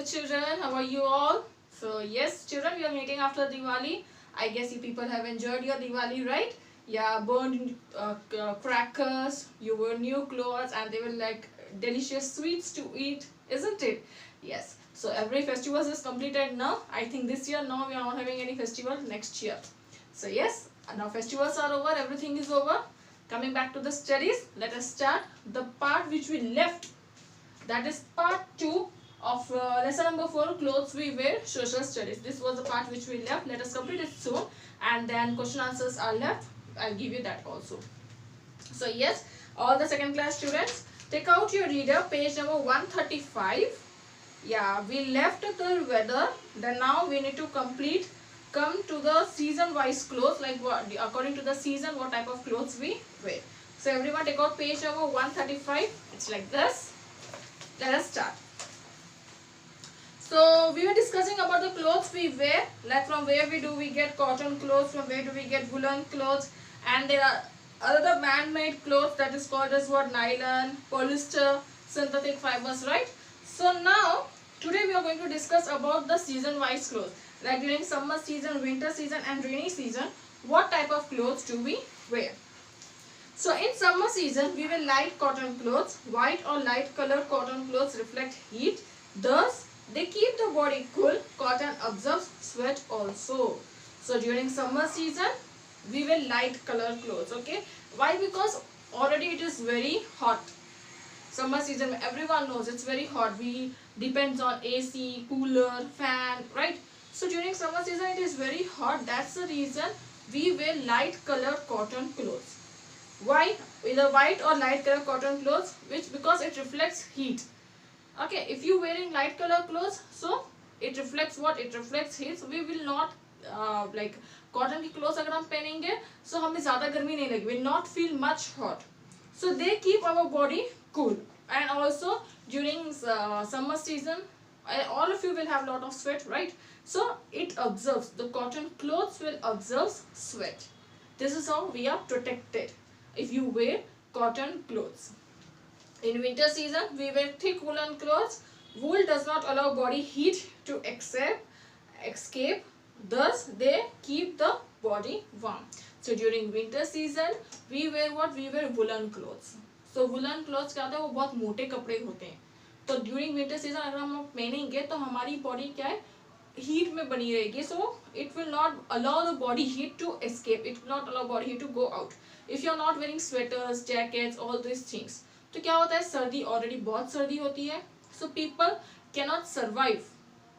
children, how are you all? So yes children, we are meeting after Diwali. I guess you people have enjoyed your Diwali, right? Yeah, burned crackers, you wore new clothes, and they were like delicious sweets to eat, isn't it? Yes. So every festival is completed now. I think this year now we are not having any festival, next year. So yes, now festivals are over, everything is over. Coming back to the studies, let us start the part which we left. That is part 2 of lesson number 4, clothes we wear, social studies. This was the part which we left. Let us complete it soon, and then question answers are left. I'll give you that also. So yes, all the second class students, take out your reader, page number 135. Yeah, we left the weather. Then now we need to come to the season wise clothes, like what according to the season what type of clothes we wear. So everyone take out page number 135. It's like this. Let us start. So we were discussing about the clothes we wear, like from where we get cotton clothes, from where do we get woolen clothes, and there are other man-made clothes that is called as what, nylon, polyester, synthetic fibers, right? So now today we are going to discuss about the season-wise clothes, like during summer season, winter season, and rainy season, what type of clothes do we wear? So in summer season, we wear light cotton clothes. White or light colored cotton clothes reflect heat. Thus, they keep the body cool. Cotton absorbs sweat also. So during summer season, we wear light colored clothes. Okay. Why? Because already it is very hot. Summer season, everyone knows it's very hot. We depends on AC, cooler, fan, right? So during summer season, it is very hot. That's the reason we wear light colored cotton clothes. Why? Either white or light color cotton clothes, which because it reflects heat. Okay, if you wearing light color clothes, so it reflects what? It reflects heat. So we will not like cotton की clothes अगर हम पहनेंगे, so हमें ज़्यादा गर्मी नहीं लगेगी. Will not feel much hot. So they keep our body cool. And also during summer season, all of you will have a lot of sweat, right? So it absorbs. The cotton clothes will absorb sweat. This is how we are protected if you wear cotton clothes. In winter season, we wear thick woolen clothes. Wool does not allow body heat to escape. Thus, they keep the body warm. So during winter season, we wear what? We wear woolen clothes. So woolen clothes क्या होता है? वो बहुत मोटे कपड़े होते हैं. तो during winter season अगर हम लोग पहनेंगे तो हमारी body क्या है? Heat में बनी रहेगी. So it will not allow the body heat to escape. It will not allow body heat to go out. If you are not wearing sweaters, jackets, all these things, तो क्या होता है? सर्दी already बहुत सर्दी होती है. So people cannot survive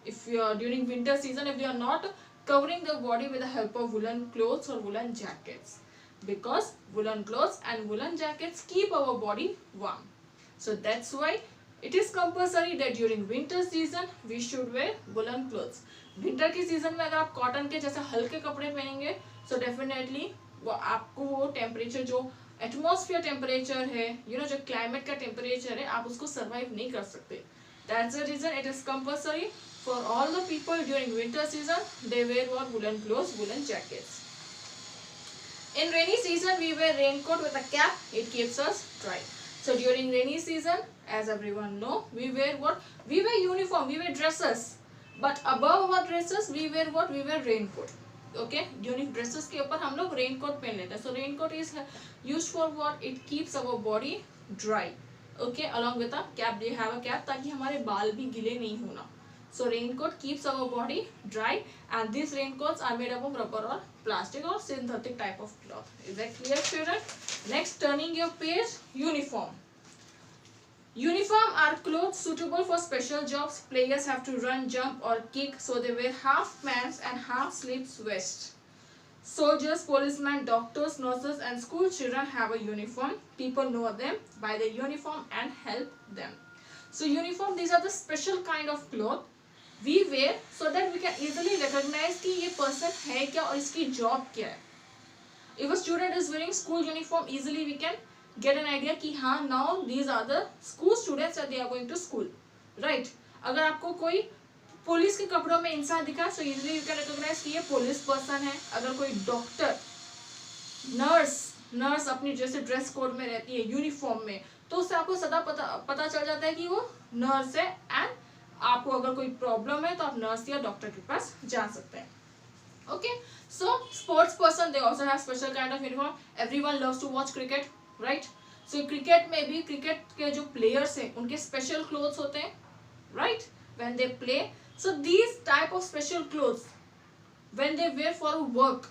if you are during winter season if you are not covering the body with the help of woolen clothes or woolen jackets, because woolen clothes and woolen jackets keep our body warm. So that's why it is compulsory that during winter season we should wear woolen clothes. Winter की season में अगर आप cotton के जैसे हल्के कपड़े पहनेंगे, so definitely वो आपको वो temperature जो atmosphere temperature है, you know जो climate का temperature है, आप उसको survive नहीं कर सकते. That's the reason it is compulsory for all the people during winter season. They wear what? Woolen clothes, woolen jackets. In rainy season, we wear raincoat with a cap. It keeps us dry. So during rainy season, as everyone know, we wear what? We wear uniform. We wear dresses. But above our dresses, we wear what? We wear raincoat. Okay, during dresses के ऊपर हम लोग raincoat पहन लेते हैं. So raincoat is used for what? It keeps our body dry. Okay, along with a cap, they have a cap ताकि हमारे बाल भी गीले नहीं होना. So raincoat keeps our body dry, and these raincoats are made up of rubber or plastic or synthetic type of cloth. Is that clear, children? Next, turning your page, uniform. Uniform are clothes suitable for special jobs. Players have to run, jump or kick, so they wear half pants and half sleeves vest. Soldiers, policemen, doctors, nurses and school children have a uniform. People know them by the uniform and help them. So uniform, these are the special kind of cloth we wear so that we can easily recognize कि ये person है क्या और इसकी job क्या है. If a student is wearing school uniform, easily we can get an idea कि हाँ, now these are the school students and they are going to school, right? अगर आपको कोई पुलिस के कपड़ों में इंसान दिखा, so easily you can recognize कि ये पुलिस पर्सन है. अगर कोई डॉक्टर, नर्स अपनी जैसे ड्रेस कोड में रहती है यूनिफॉर्म में, तो उससे आपको सदा पता चल जाता है कि वो नर्स है. एंड आपको अगर कोई प्रॉब्लम है तो आप नर्स या डॉक्टर के पास जा सकते हैं. Okay, so sports person they also have special kind of uniform. Everyone loves to watch cricket, right? So cricket में भी cricket के जो players हैं उनके special clothes होते हैं, right? When they play, so these type of special clothes when they wear for work,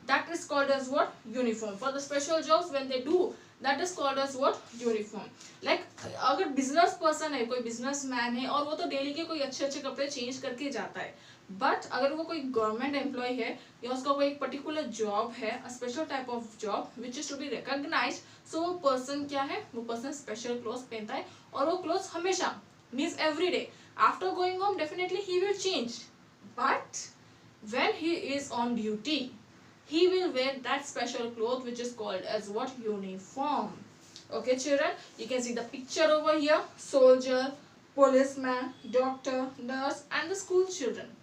that is called as what? Uniform. For the special jobs when they do, that is called as what? Uniform. Like अगर business person है, कोई businessman है और वो तो daily के कोई अच्छे अच्छे कपड़े change करके जाता है, बट अगर वो कोई गवर्नमेंट एम्प्लॉय है या उसका कोई एक पर्टिकुलर जॉब है, a special type of job which is to be recognised, so वो पर्सन क्या है, वो पर्सन स्पेशल क्लोथ पहनता है और वो क्लोथ हमेशा means every day after going home definitely he will change, but when he is on duty he will wear that special cloth which is called as what? Uniform. Okay children, you can see the picture over here: soldier, policeman, doctor, nurse and the school children.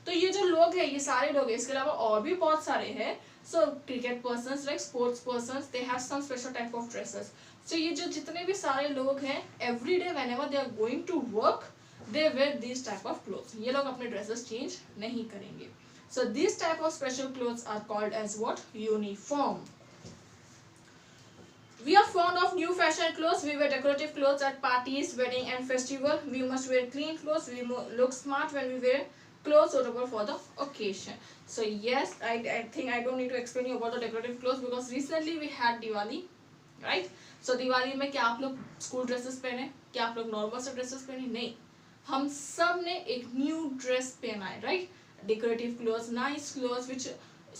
तो ये जो लोग हैं ये सारे लोग हैं, इसके अलावा और भी बहुत सारे हैं. So cricket persons, like sports persons, they have some special type of dresses. So ये जो जितने भी सारे लोग हैं, every day whenever they are going to work they wear this type of clothes. ये लोग अपने ड्रेसेस चेंज नहीं करेंगे. So this type of special clothes are called as what? Uniform. We are fond of new fashion clothes. We wear decorative clothes at parties, wedding and festival. We must wear clean clothes. We look smart when we wear clothes suitable for the occasion. So yes, I think I don't need to explain you about the decorative clothes because recently we had Diwali, right? So Diwali में क्या आप लोग school dresses पहने, क्या आप लोग normal से dresses पहने? नहीं, हम सब ने एक new dress पहना है, right? Decorative clothes, nice clothes which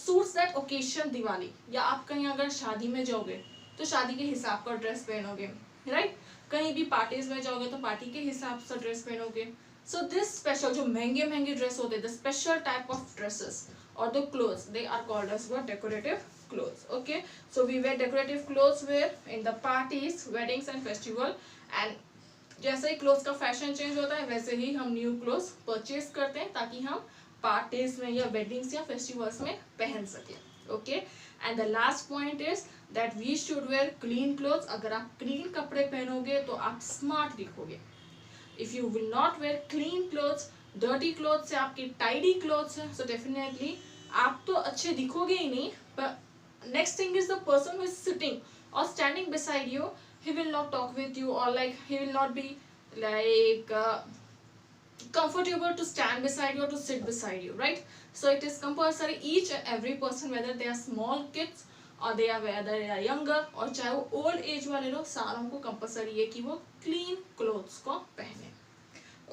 suits that occasion Diwali. या आप कहीं अगर शादी में जाओगे तो शादी के हिसाब का ड्रेस पहनोगे, राइट? कहीं भी पार्टीज में जाओगे तो पार्टी के हिसाब से ड्रेस पहनोगे. सो दिस स्पेशल जो महंगे महंगे ड्रेस होते हैं, the special type of dresses और the clothes, they are called as what? Decorative clothes. Okay, so we wear decorative clothes wear in the parties, weddings and festival. And जैसे ही clothes का fashion change होता है वैसे ही हम new clothes purchase करते हैं ताकि हम पार्टीज में या वेडिंग्स या फेस्टिवल्स में पहन सके. Okay, and the last point is that we should wear clean clothes. अगर आप क्लीन कपड़े पहनोगे तो आप स्मार्ट दिखोगे. If you will not wear clean clothes, dirty clothes है आपके, टाइडी क्लोथ्स है, सो डेफिनेटली आप तो अच्छे दिखोगे ही नहीं. पर next thing is the person who is sitting or standing beside you, he will not talk with you or like he will not be like comfortable to stand beside you or to sit beside you, right? So it is compulsory each and every person, whether they are small kids or they are whether they are younger और चाहे वो old age वाले लोग, सारों को compulsory है कि वो क्लीन क्लोथ्स को पहने.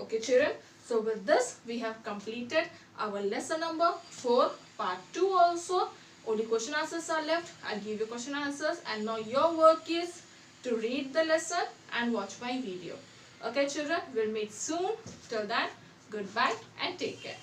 Okay children, so with this we have completed our lesson number 4 part 2 also. Only question answers are left. I'll give you question answers and now your work is to read the lesson and watch my video. Okay children, we'll meet soon. Till then, goodbye and take care.